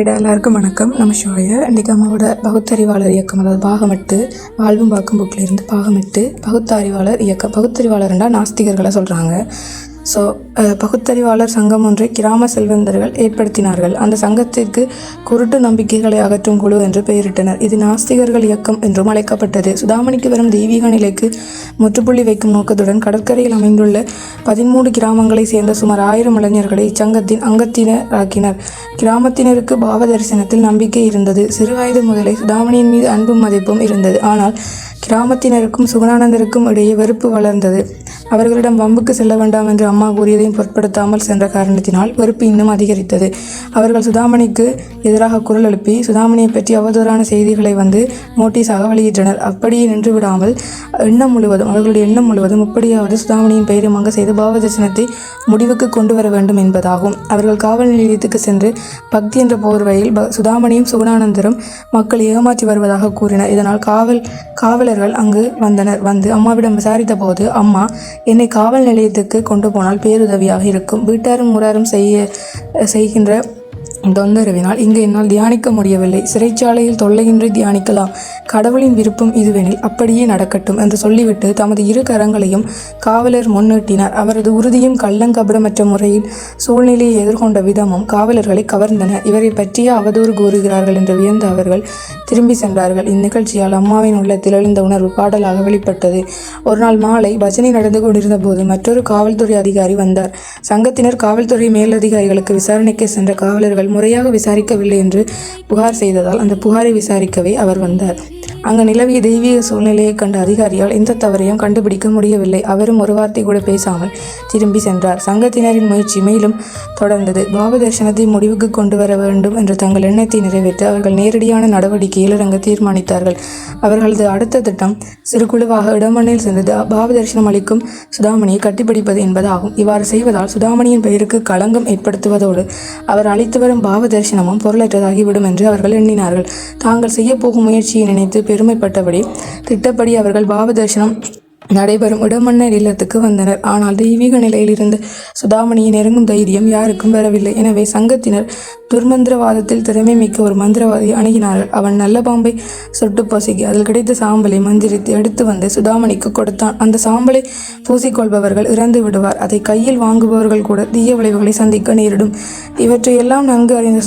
எல்லாருக்கும் வணக்கம். நம்ம ஷோய இன்றைக்கி அம்மாவோட பகுத்தறிவாளர் இயக்கம், அதாவது பாகம் 8 வாழ்வும் வாக்கும் புக்கிலிருந்து பாகம் 8 பகுத்தறிவாளர் இயக்கம். பகுத்தறிவாளர்னா நாஸ்திகர்களை சொல்கிறாங்க. ஸோ பகுத்தறிவாளர் சங்கம் ஒன்றை கிராம செல்வந்தர்கள் ஏற்படுத்தினார்கள். அந்த சங்கத்திற்கு குருட்டு நம்பிக்கைகளை அகற்றும் குழு என்று பெயரிட்டனர். இது நாஸ்திகர்கள் இயக்கம் என்றும் அழைக்கப்பட்டது. சுதாமணிக்கு வரும் தெய்வீக நிலைக்கு முற்றுப்புள்ளி வைக்கும் நோக்கத்துடன் கடற்கரையில் அமைந்துள்ள 13 கிராமங்களை சேர்ந்த சுமார் 1000 இளைஞர்களை இச்சங்கத்தின் அங்கத்தினராக்கினர். கிராமத்தினருக்கு பாவ தரிசனத்தில் நம்பிக்கை இருந்தது. சிறுவயது முதலே சுதாமணியின் மீது அன்பும் மதிப்பும் இருந்தது. ஆனால் கிராமத்தினருக்கும் சுகுணானந்தருக்கும் இடையே வெறுப்பு வளர்ந்தது. அவர்களிடம் வம்புக்கு செல்ல வேண்டாம் என்று அம்மா கூறியதையும் பொருட்படுத்தாமல் சென்ற காரணத்தினால் வெறுப்பு இன்னும் அதிகரித்தது. அவர்கள் சுதாமணிக்கு எதிராக குரல் எழுப்பி சுதாமணியை பற்றி அவதூறான செய்திகளை நோட்டீஸாக வெளியிட்டனர். அப்படியே நின்று விடாமல் அவர்களுடைய எண்ணம் முழுவதும் எப்படியாவது சுதாமணியின் பெயரை மங்க செய்து பாவ தரிசனத்தை முடிவுக்கு கொண்டு வர வேண்டும் என்பதாகும். அவர்கள் காவல் நிலையத்துக்கு சென்று பக்தி என்ற போர்வையில் சுதாமணியும் சுகுணானந்தரும் மக்களை ஏமாற்றி வருவதாக கூறினர். இதனால் காவலர்கள் அங்கு வந்தனர். அம்மாவிடம் விசாரித்த போது, அம்மா, என்னை காவல் நிலையத்துக்கு கொண்டு போனால் பேருதவியாக இருக்கும். வீட்டாரும் ஊராரும் செய்கின்ற தொந்தரவினால் இங்கு என்னால் தியானிக்க முடியவில்லை. சிறைச்சாலையில் தொல்லையின்றி தியானிக்கலாம். கடவுளின் விருப்பம் இதுவெனில் அப்படியே நடக்கட்டும் என்று சொல்லிவிட்டு தமது 2 கரங்களையும் காவலர் முன்னிட்டினார். அவரது உறுதியும் கள்ளங்கபடமற்ற முறையில் சூழ்நிலையை எதிர்கொண்ட விதமும் காவலர்களை கவர்ந்தன. இவரை பற்றிய அவதூறு கூறுகிறார்கள் என்று வியந்த அவர்கள் திரும்பி சென்றார்கள். இந்நிகழ்ச்சியால் அம்மாவின் உள்ளத்தில் எழுந்த உணர்வு பாடலாக வெளிப்பட்டது. ஒரு நாள் மாலை பஜனை நடந்து கொண்டிருந்த போது மற்றொரு காவல்துறை அதிகாரி வந்தார். சங்கத்தினர் காவல்துறை மேலதிகாரிகளுக்கு விசாரணைக்கு சென்ற காவலர்கள் முறையாக விசாரிக்கவில்லை என்று புகார் செய்ததால் அந்த புகாரை விசாரிக்கவே அவர் வந்தார். அங்கு நிலவிய தெய்வீக சூழ்நிலையை கண்ட அதிகாரியால் எந்த தவறையும் கண்டுபிடிக்க முடியவில்லை. அவரும் ஒரு வார்த்தை கூட பேசாமல் திரும்பி சென்றார். சங்கத்தினரின் முயற்சி மேலும் தொடர்ந்தது. பாவ தரிசனத்தை முடிவுக்கு கொண்டு வர வேண்டும் என்ற தங்கள் எண்ணத்தை நிறைவேற்ற அவர்கள் நேரடியான நடவடிக்கையில் இறங்க தீர்மானித்தார்கள். அவர்களது அடுத்த திட்டம் சிறுகுழுவாக இடமண்ணில் சென்று பாவ தரிசனம் அளிக்கும் சுதாமணியை கட்டிப்பிடிப்பது என்பதாகும். இவ்வாறு செய்வதால் சுதாமணியின் பெயருக்கு களங்கம் ஏற்படுத்துவதோடு அவர் அளித்து வரும் பாவ தரிசனமும் பொருளற்றதாகிவிடும் என்று அவர்கள் எண்ணினார்கள். தாங்கள் செய்ய போகும் முயற்சியை நினைத்து பெருமைப்பட்டபடி திட்டப்படி அவர்கள் பாவ தரிசனம் நடைபெறும் இடமன்னர் இல்லத்துக்கு வந்தனர். ஆனால் தெய்வீக நிலையில் இருந்த சுதாமணியை நெருங்கும் தைரியம் யாருக்கும் வரவில்லை. எனவே சங்கத்தினர் துர்மந்திரவாதத்தில் திறமை மிக்க ஒரு மந்திரவாதியை அணுகினார்கள். அவன் நல்ல பாம்பை சொட்டு பொசுக்கி அதில் கிடைத்த சாம்பலை மந்திரித்து எடுத்து சுதாமணிக்கு கொடுத்தான். அந்த சாம்பலை பூசிக்கொள்பவர்கள் இறந்து விடுவார். அதை கையில் வாங்குபவர்கள் கூட தீய விளைவுகளை சந்திக்க நேரிடும். இவற்றையெல்லாம் நன்கு அறிந்த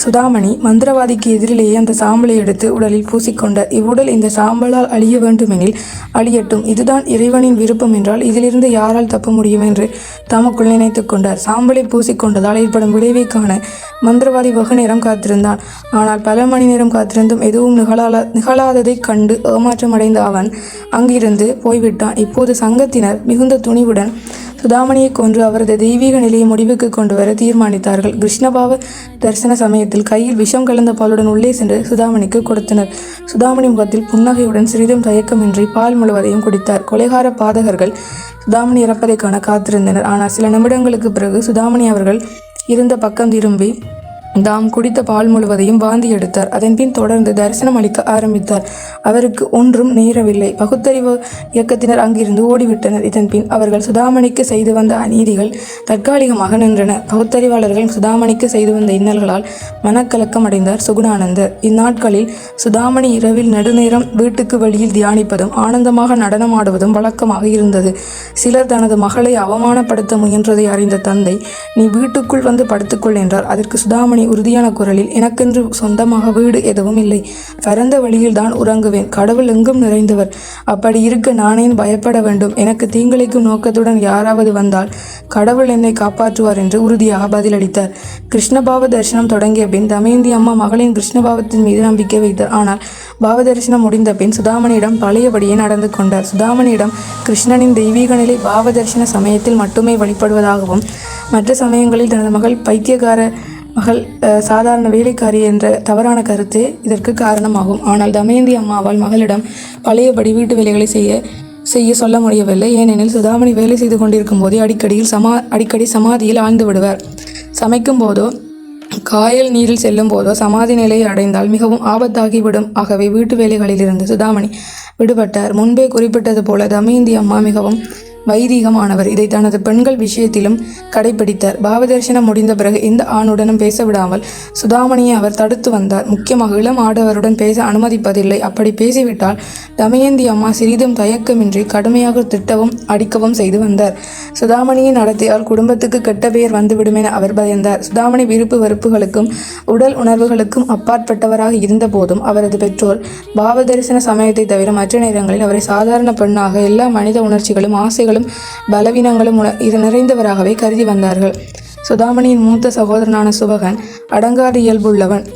சுதாமணி மந்திரவாதிக்கு எதிரிலேயே அந்த சாம்பலை எடுத்து உடலில் பூசிக்கொண்டார். இவ்வுடல் இந்த சாம்பலால் அழிய வேண்டுமெனில் அழியட்டும். இதுதான் இறைவனின் விருப்பம் என்றால் இதிலிருந்து யாரால் தப்ப முடியும் என்று தமக்குள் நினைத்து கொண்டார். சாம்பலை பூசிக்கொண்டதால் ஏற்படும் விளைவை காண மந்திரவாதி வெகு நேரம் காத்திருந்தான். ஆனால் பல மணி நேரம் காத்திருந்தும் எதுவும் நிகழாததைக் கண்டு ஏமாற்றமடைந்த அவன் அங்கிருந்து போய்விட்டான். இப்போது சங்கத்தினர் மிகுந்த துணிவுடன் சுதாமணியை கொன்று அவரது தெய்வீக நிலையை முடிவுக்கு கொண்டு வர தீர்மானித்தார்கள். கிருஷ்ணபாவ தரிசன சமயத்தில் கையில் விஷம் கலந்த பாலுடன் உள்ளே சென்று சுதாமணிக்கு கொடுத்தனர். சுதாமணி முகத்தில் புன்னகையுடன் சிறிதும் தயக்கமின்றி பால் முழுவதையும் குடித்தார். கொலைகார பாதகர்கள் சுதாமணி இறப்பதை காண காத்திருந்தனர். ஆனால் சில நிமிடங்களுக்கு பிறகு சுதாமணி அவர்கள் இருந்த பக்கம் திரும்பி தாம் குடித்த பால் முழுவதையும் வாந்தி எடுத்தார். அதன்பின் தொடர்ந்து தரிசனம் அளிக்க ஆரம்பித்தார். அவருக்கு ஒன்றும் நேரவில்லை. பகுத்தறிவு இயக்கத்தினர் அங்கிருந்து ஓடிவிட்டனர். இதன்பின் அவர்கள் சுதாமணிக்கு செய்து வந்த அநீதிகள் தற்காலிகமாக நின்றன. பகுத்தறிவாளர்கள் சுதாமணிக்கு செய்து வந்த இன்னல்களால் மனக்கலக்கம் அடைந்தார் சுகுணானந்தர். இந்நாட்களில் சுதாமணி இரவில் நடுநேரம் வீட்டுக்கு வெளியில் தியானிப்பதும் ஆனந்தமாக நடனமாடுவதும் வழக்கமாக இருந்தது. சிலர் தனது மகளை அவமானப்படுத்த முயன்றதை அறிந்த தந்தை, நீ வீட்டுக்குள் வந்து படுத்துக்கொள் என்றார். அதற்கு சுதாமணி உறுதியான குரலில், எனக்கென்று சொந்தமாக வீடு எதுவும் இல்லை. பரந்த வழியில் தான் உறங்குவேன். கடவுள் எங்கும் நிறைந்தவர். அப்படி இருக்க நானேன் பயப்பட வேண்டும்? எனக்கு தீங்கிழைக்கும் நோக்கத்துடன் யாராவது வந்தால் கடவுள் என்னை காப்பாற்றுவார் என்று உறுதியாக பதிலளித்தார். கிருஷ்ணபாவ தரிசனம் தொடங்கிய பின் தமயந்தி அம்மா மகளின் கிருஷ்ணபாவத்தின் மீது நம்பிக்கை வைத்தார். ஆனால் பாவ தரிசனம் முடிந்த பின் சுதாமணியிடம் பழையபடியே நடந்து கொண்டார். சுதாமணியிடம் கிருஷ்ணனின் தெய்வீக நிலை பாவ தரிசன சமயத்தில் மட்டுமே வழிபடுவதாகவும் மற்ற சமயங்களில் தனது மகள் சாதாரண வேலைக்காரி என்ற தவறான கருத்து இதற்கு காரணமாகும். ஆனால் தமயந்தி அம்மாவால் மகளிடம் பழையபடி வீட்டு வேலைகளை செய்ய சொல்ல முடியவில்லை. ஏனெனில் சுதாமணி வேலை செய்து கொண்டிருக்கும் போதே அடிக்கடி சமாதியில் ஆழ்ந்து விடுவார். சமைக்கும் போதோ காயல் நீரில் செல்லும் போதோ சமாதி நிலையை அடைந்தால் மிகவும் ஆபத்தாகிவிடும். ஆகவே வீட்டு வேலைகளிலிருந்து சுதாமணி விடுபட்டார். முன்பே குறிப்பிட்டது போல தமயந்தி அம்மா மிகவும் வைதீகமானவர். இதை தனது பெண்கள் விஷயத்திலும் கடைபிடித்தார். பாவதர்சனம் முடிந்த பிறகு எந்த ஆணுடனும் பேச விடாமல் சுதாமணியை அவர் தடுத்து வந்தார். முக்கியமாக இளம் ஆடவருடன் பேச அனுமதிப்பதில்லை. அப்படி பேசிவிட்டால் தமயந்தி அம்மா சிறிதும் தயக்கமின்றி கடுமையாக திட்டவும் அடிக்கவும் செய்து வந்தார். சுதாமணியின் நடத்தையால் குடும்பத்துக்கு கெட்ட பெயர் வந்துவிடும் என அவர் பயந்தார். சுதாமணி விருப்பு வெறுப்புகளுக்கும் உடல் உணர்வுகளுக்கும் அப்பாற்பட்டவராக இருந்த போதும் அவரது பெற்றோர் பாவதரிசன சமயத்தை தவிர மற்ற நேரங்களில் அவரை சாதாரண பெண்ணாக எல்லா மனித உணர்ச்சிகளும் ஆசைகளும் பலவீனங்களும் நிறைந்தவராகவே கருதி வந்தார்கள். சுதாமணியின் மூத்த சகோதரனான சுபகன் அடங்காத இயல்புள்ளவன்.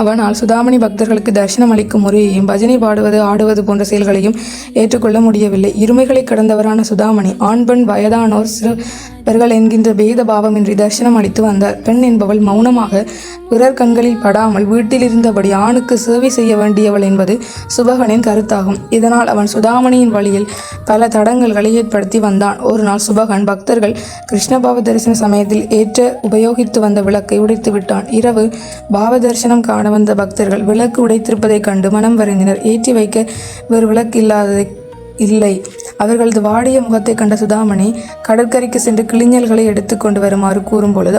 அவனால் சுதாமணி பக்தர்களுக்கு தரிசனம் அளிக்கும் முறையையும் பஜனை பாடுவது ஆடுவது போன்ற செயல்களையும் ஏற்றுக்கொள்ள முடியவில்லை. இருமைகளை கடந்தவரான சுதாமணி ஆண் பெண் வயதானோர் சிறுவர்கள் என்கின்ற பேத பாவமின்றி தரிசனம் அளித்து வந்தார். பெண் என்பவள் மௌனமாக பிறர் கண்களில் படாமல் வீட்டில் இருந்தபடி ஆணுக்கு சேவை செய்ய வேண்டியவள் என்பது சுபகனின் கருத்தாகும். இதனால் அவன் சுதாமணியின் வழியில் பல தடங்கல்களை ஏற்படுத்தி வந்தான். ஒரு நாள் சுபகன் பக்தர்கள் கிருஷ்ண பாவ தரிசன சமயத்தில் ஏற்ற உபயோகித்து வந்த விளக்கை உடைத்து விட்டான். இரவு பாவ தரிசனம் காண வந்த பக்தர்கள் விளக்கு உடைத்திருப்பதைக் கண்டு மனம் வருந்தினர். ஏற்றி வைக்க வேறு விளக்கு இல்லை. அவர்களது வாடிய முகத்தை கண்ட சுதாமணி கடற்கரைக்கு சென்று கிளிஞ்சல்களை எடுத்து கொண்டு வருமாறு கூறும் பொழுது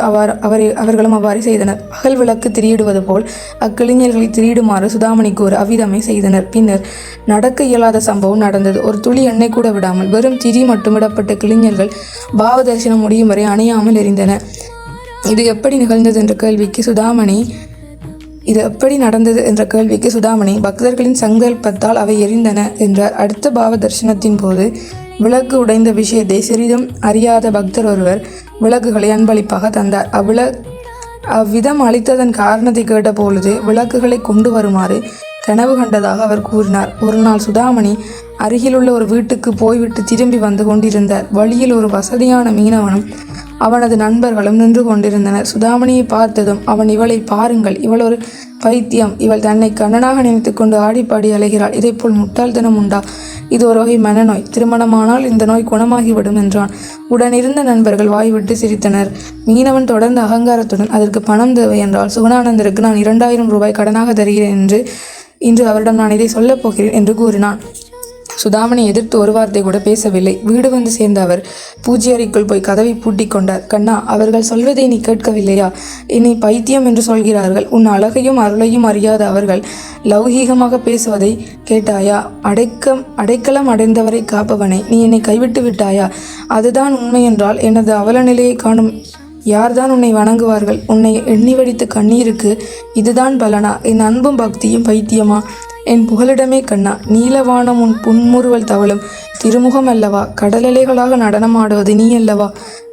அவர்களும் அவ்வாறு செய்தனர். பகல் விளக்கு திரியிடுவது போல் அக்கிளிஞ்சல்களை திரியிடுமாறு சுதாமணி கூற அவ்விதமே செய்தனர். பின்னர் நடக்க இயலாத சம்பவம் நடந்தது. ஒரு துளி எண்ணெய் கூட விடாமல் வெறும் திரி மட்டுமிடப்பட்ட கிளிஞ்சல்கள் பாவ தரிசனம் முடியும் வரை அணையாமல் எரிந்தன. இது எப்படி நிகழ்ந்தது என்ற கேள்விக்கு சுதாமணி பக்தர்களின் சங்கல்பத்தால் அவை எரிந்தன என்றார். அடுத்த பாவ தரிசனத்தின் போது விளக்கு உடைந்த விஷயத்தை சிறிதும் அறியாத பக்தர் ஒருவர் விளக்குகளை அன்பளிப்பாக தந்தார். அவ்விதம் அளித்ததன் காரணத்தை கேட்ட பொழுது விளக்குகளை கொண்டு வருமாறு கனவு கண்டதாக அவர் கூறினார். ஒரு நாள் சுதாமணி அருகிலுள்ள ஒரு வீட்டுக்கு போய்விட்டு திரும்பி வந்து கொண்டிருந்தார். வழியில் ஒரு வசதியான மீனவனும் அவனது நண்பர்களும் நின்று கொண்டிருந்தனர். சுதாமணியை பார்த்ததும் அவன், இவளை பாருங்கள், இவள் ஒரு பைத்தியம். இவள் தன்னை கண்ணனாக நினைத்து கொண்டு ஆடிப்பாடி அலைகிறாள். இதைப்போல் முட்டாள்தனம் உண்டா? இது ஒரு வகை மனநோய். திருமணமானால் இந்த நோய் குணமாகிவிடும் என்றான். உடனிருந்த நண்பர்கள் வாய்விட்டு சிரித்தனர். மீனவன் தொடர்ந்த அகங்காரத்துடன், அதற்கு பணம் தேவை என்றால் சுகுணானந்தருக்கு நான் 2000 ரூபாய் கடனாக தருகிறேன் இன்று அவரிடம் நான் இதை சொல்லப் போகிறேன் என்று கூறினான். சுதாமணி எதிர்த்து ஒரு வார்த்தை கூட பேசவில்லை. வீடு வந்து சேர்ந்த அவர் பூஜை அறைக்குள் போய் கதவை பூட்டி கொண்டார். கண்ணா, அவர்கள் சொல்வதை நீ கேட்கவில்லையா? என்னை பைத்தியம் என்று சொல்கிறார்கள். உன் அழகையும் அருளையும் அறியாத அவர்கள் லௌகீகமாக பேசுவதை கேட்டாயா? அடைக்கலம் அடைந்தவரை காப்பவனை நீ என்னை கைவிட்டு விட்டாயா? அதுதான் உண்மை என்றால் எனது அவல நிலையை காணும் யார்தான் உன்னை வணங்குவார்கள்? உன்னை எண்ணி வடித்த கண்ணீருக்கு இதுதான் பலனா? என் அன்பும் பக்தியும் பைத்தியமா? என் புகலிடமே கண்ணா, நீலவானம் உன் புன்முறுவல் தவழும் திருமுகம் அல்லவா? கடலலைகளாக நடனமாடுவது நீ அல்லவா?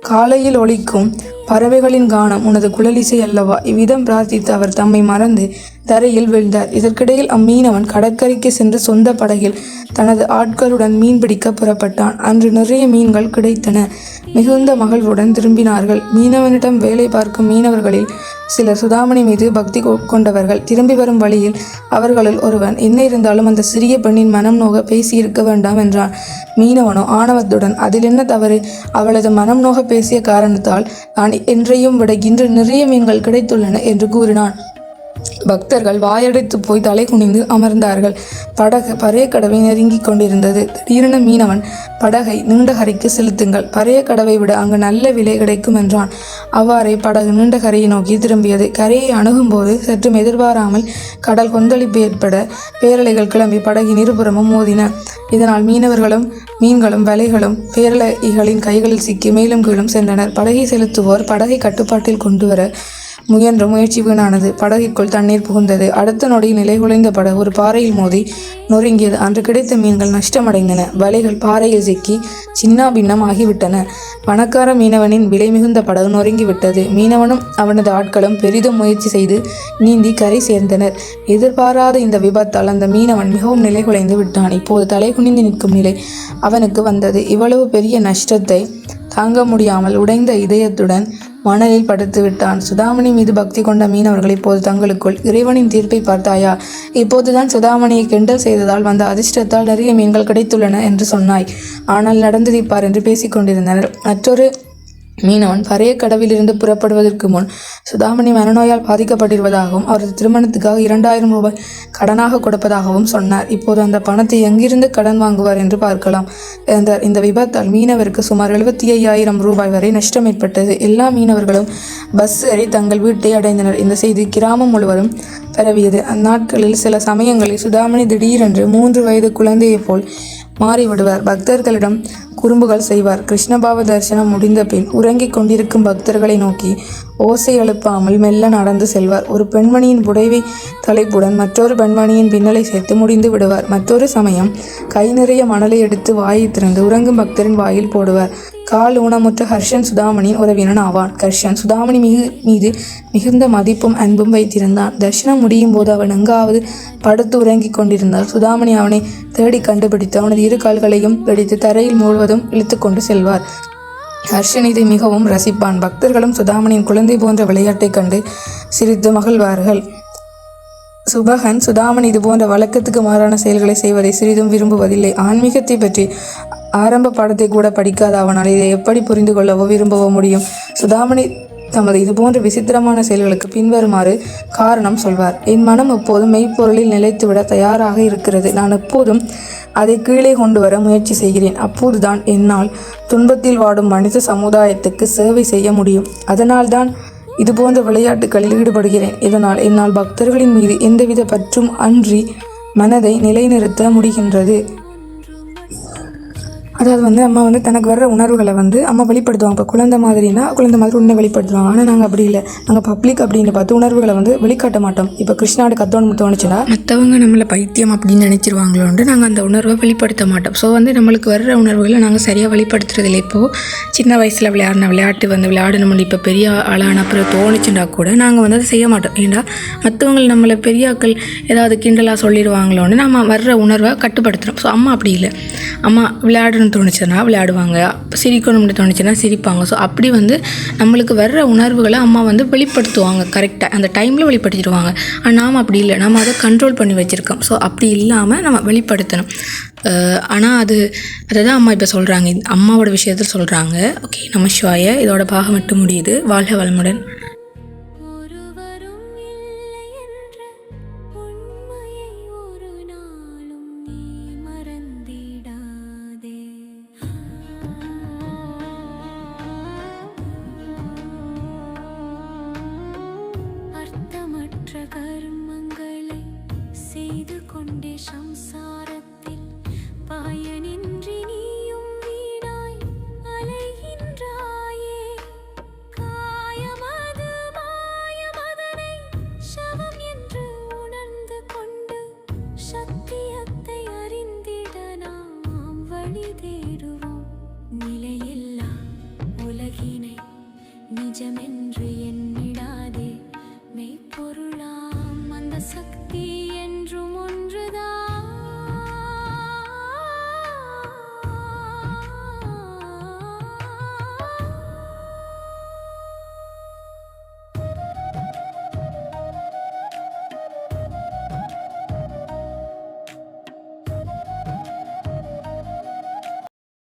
காலையில் ஒலிக்கும் பறவைகளின் கானம் உனது குழலிசை அல்லவா? இவ்விதம் பிரார்த்தித்து அவர் தம்மை மறந்து தரையில் வீழ்ந்தார். இதற்கிடையில் அம்மீனவன் கடற்கரைக்கு சென்று சொந்த படகில் தனது ஆட்களுடன் மீன் பிடிக்க புறப்பட்டான். அன்று நிறைய மீன்கள் கிடைத்தன. மிகுந்த மகிழ்வுடன் திரும்பினார்கள். மீனவனிடம் வேலை பார்க்கும் மீனவர்களில் சிலர் சுதாமணி மீது பக்தி கொண்டவர்கள். திரும்பி வரும் வழியில் அவர்களுள் ஒருவன், என்ன இருந்தாலும் அந்த சிறிய பெண்ணின் மனம் நோக பேசியிருக்க வேண்டாம் என்றான். மீனவனோ ஆணவத்துடன், அதில் என்ன தவறு? அவளது மனம் நோக பேசிய காரணத்தால் நான் என்றையும் விட இன்று நிறைய மீன்கள் கிடைத்துள்ளன என்று கூறினான். பக்தர்கள் வாயடைத்து போய் தலை குனிந்து அமர்ந்தார்கள். படகு பறைய கடவை நெருங்கி கொண்டிருந்தது. திடீரென மீனவன், படகை நீண்ட கரைக்கு செலுத்துங்கள், பறைய கடவை விட அங்கு நல்ல விலை கிடைக்கும் என்றான். அவ்வாறே படகு நீண்ட கரையை நோக்கி திரும்பியது. கரையை அணுகும் போது சற்றும் எதிர்பாராமல் கடல் கொந்தளிப்பு ஏற்பட பேரலைகள் கிளம்பி படகின் இருபுறமும் மோதின. இதனால் மீன்களும் வலைகளும் பேரலைகளின் கைகளில் சிக்கி மேலும் கீழும் சென்றனர். படகை செலுத்துவோர் படகை கட்டுப்பாட்டில் கொண்டு வர முயன்ற முயற்சி வீணானது. படகிற்குள் தண்ணீர் புகுந்தது. அடுத்த நொடியில் நிலை குலைந்த படகு ஒரு பாறையில் மோதி நொறுங்கியது. அன்று கிடைத்த மீன்கள் நஷ்டமடைந்தன. வலைகள் பாறையில் சிக்கி சின்ன பின்னம் ஆகிவிட்டன. பணக்கார மீனவனின் விலை மிகுந்த படகு நொறுங்கிவிட்டது. மீனவனும் அவனது ஆட்களும் பெரிதும் முயற்சி செய்து நீந்தி கரை சேர்ந்தனர். எதிர்பாராத இந்த விபத்தால் அந்த மீனவன் மிகவும் நிலை குலைந்து விட்டான். இப்போது தலை குனிந்து நிற்கும் நிலை அவனுக்கு வந்தது. இவ்வளவு பெரிய நஷ்டத்தை தாங்க முடியாமல் உடைந்த இதயத்துடன் மணலில் படுத்து விட்டான். சுதாமணி மீது பக்தி கொண்ட மீனவர்கள் இப்போது தங்களுக்குள், இறைவனின் தீர்ப்பை பார்த்தாயா? இப்போதுதான் சுதாமணியை கிண்டல் செய்ததால் வந்த அதிர்ஷ்டத்தால் நிறைய மீன்கள் கிடைத்துள்ளன என்று சொன்னாய். ஆனால் நடந்ததை பார் என்று பேசிக் கொண்டிருந்தனர். மற்றொரு மீனவன் பறைய கடவிலிருந்து புறப்படுவதற்கு முன் சுதாமணி மனநோயால் பாதிக்கப்பட்டிருப்பதாகவும் அவரது திருமணத்துக்காக 2000 ரூபாய் கடனாக கொடுப்பதாகவும் சொன்னார். இப்போது அந்த பணத்தை எங்கிருந்து கடன் வாங்குவார் என்று பார்க்கலாம். இந்த விபத்தால் மீனவருக்கு சுமார் 75,000 ரூபாய் வரை நஷ்டம் ஏற்பட்டது. எல்லா மீனவர்களும் பஸ் ஏறி தங்கள் வீட்டை அடைந்தனர். இந்த செய்தி கிராமம் முழுவதும் பரவியது. அந்நாட்களில் சில சமயங்களில் சுதாமணி திடீரென்று 3 வயது குழந்தையைப் போல் மாறிவிடுவார். பக்தர்களிடம் குறும்புகள் செய்வார். கிருஷ்ணபாவ தரிசனம் முடிந்த பின் உறங்கிக் கொண்டிருக்கும் பக்தர்களை நோக்கி ஓசை எழுப்பாமல் மெல்ல நடந்து செல்வார். ஒரு பெண்மணியின் புடைவை தலைப்புடன் மற்றொரு பெண்மணியின் பின்னலை சேர்த்து முடிந்து விடுவார். மற்றொரு சமயம் கை நிறைய மணலை எடுத்து வாயை திறந்து உறங்கும் பக்தரின் வாயில் போடுவார். கால் ஊனமுற்ற ஹர்ஷன் சுதாமணியின் உறவினன் ஆவான். ஹர்ஷன் சுதாமணி மீது மிகுந்த மதிப்பும் அன்பும் வைத்திருந்தான். தரிசனம் முடியும் போது அவன் எங்காவது படுத்து உறங்கிக் கொண்டிருந்தால் சுதாமணி அவனை தேடி கண்டுபிடித்து அவனது 2 கால்களையும் பிடித்து தரையில் முழுவதும் இழுத்து கொண்டு செல்வார். ஹர்ஷன் இதை மிகவும் ரசிப்பான். பக்தர்களும் சுதாமணியின் குழந்தை போன்ற விளையாட்டை கண்டு சிரித்து மகிழ்வார்கள். சுபகன் சுதாமணி இது போன்ற வழக்கத்துக்கு மாறான செயல்களை செய்வதை சிறிதும் விரும்புவதில்லை. ஆன்மீகத்தை பற்றி ஆரம்ப பாடத்தை கூட படிக்காத அவனால் இதை எப்படி புரிந்து கொள்ளவோ விரும்பவோ முடியும்? சுதாமணி தமது இதுபோன்ற விசித்திரமான செயல்களுக்கு பின்வருமாறு காரணம் சொல்வார். என் மனம் எப்போதும் மெய்ப்பொருளில் நிலைத்துவிட தயாராக இருக்கிறது. நான் எப்போதும் அதை கீழே கொண்டு வர முயற்சி செய்கிறேன். அப்போதுதான் என்னால் துன்பத்தில் வாடும் மனித சமுதாயத்துக்கு சேவை செய்ய முடியும். அதனால்தான் இதுபோன்ற விளையாட்டுகளில் ஈடுபடுகிறேன். இதனால் என்னால் பக்தர்களின் மீது எந்தவித பற்றும் அன்றி மனதை நிலைநிறுத்த முடிகின்றது. அதாவது அம்மா தனக்கு வர்ற உணர்வுகளை அம்மா வெளிப்படுத்துவாங்க. இப்போ குழந்தை மாதிரினா குழந்தை மாதிரி உன்னை வெளிப்படுத்துவாங்க. ஆனால் நாங்கள் அப்படி இல்லை. நாங்கள் பப்ளிக் அப்படின்னு பார்த்து உணர்வுகளை வெளிக்காட்ட மாட்டோம். இப்போ கிருஷ்ணாடு கத்தோன்னு தோணுச்சுன்னா மற்றவங்க நம்மளை பைத்தியம் அப்படின்னு நினைச்சிருவாங்களோன்ட்டு நாங்கள் அந்த உணர்வை வெளிப்படுத்த மாட்டோம். ஸோ நம்மளுக்கு வர்ற உணர்வுகளை நாங்கள் சரியாக வெளிப்படுத்துறதில்லை. இப்போது சின்ன வயசில் விளையாடின விளையாட்டு விளையாடணும் இப்போ பெரிய ஆளான அப்புறம் தோணுச்சுன்னா கூட நாங்கள் அதை செய்ய மாட்டோம். ஏன்னா மற்றவங்க நம்மளை பெரியாக்கள் ஏதாவது கிண்டலாக சொல்லிடுவாங்களோன்னு நம்ம வர்ற உணர்வை கட்டுப்படுத்துகிறோம். ஸோ அம்மா அப்படி இல்லை. அம்மா விளையாடணும் தோணுச்சுன்னா விளையாடுவாங்க, சிரிக்கணும்னு தோணுச்சுன்னா சிரிப்பாங்க. ஸோ அப்படி நம்மளுக்கு வர்ற உணர்வுகளை அம்மா வெளிப்படுத்துவாங்க. கரெக்டாக அந்த டைமில் வெளிப்படுத்திடுவாங்க. ஆனால் நாம் அப்படி இல்லை. நம்ம அதை கண்ட்ரோல் பண்ணி வச்சுருக்கோம். ஸோ அப்படி இல்லாமல் நம்ம வெளிப்படுத்தணும். ஆனால் அதை தான் அம்மா இப்போ சொல்கிறாங்க. அம்மாவோட விஷயத்தில் சொல்கிறாங்க. ஓகே, நம சிவாய. இதோட பாகம் மட்டும் முடியுது. வாழ்க வளமுடன். கர்மங்களை செய்து கொண்டே சம்சாரத்தில் பயனின்றி நீயும் வீணாய் அலைகின்றாயே. காயமது மாயமதனை சவம் என்று உணர்ந்து கொண்டு சத்தியத்தை அறிந்திட நாம் வழி தேடுவோம். நிலையில்லா உலகினை நிஜமென்று எண்ணிடாதே. மெய்ப்பொருளாம் அந்த சக்தி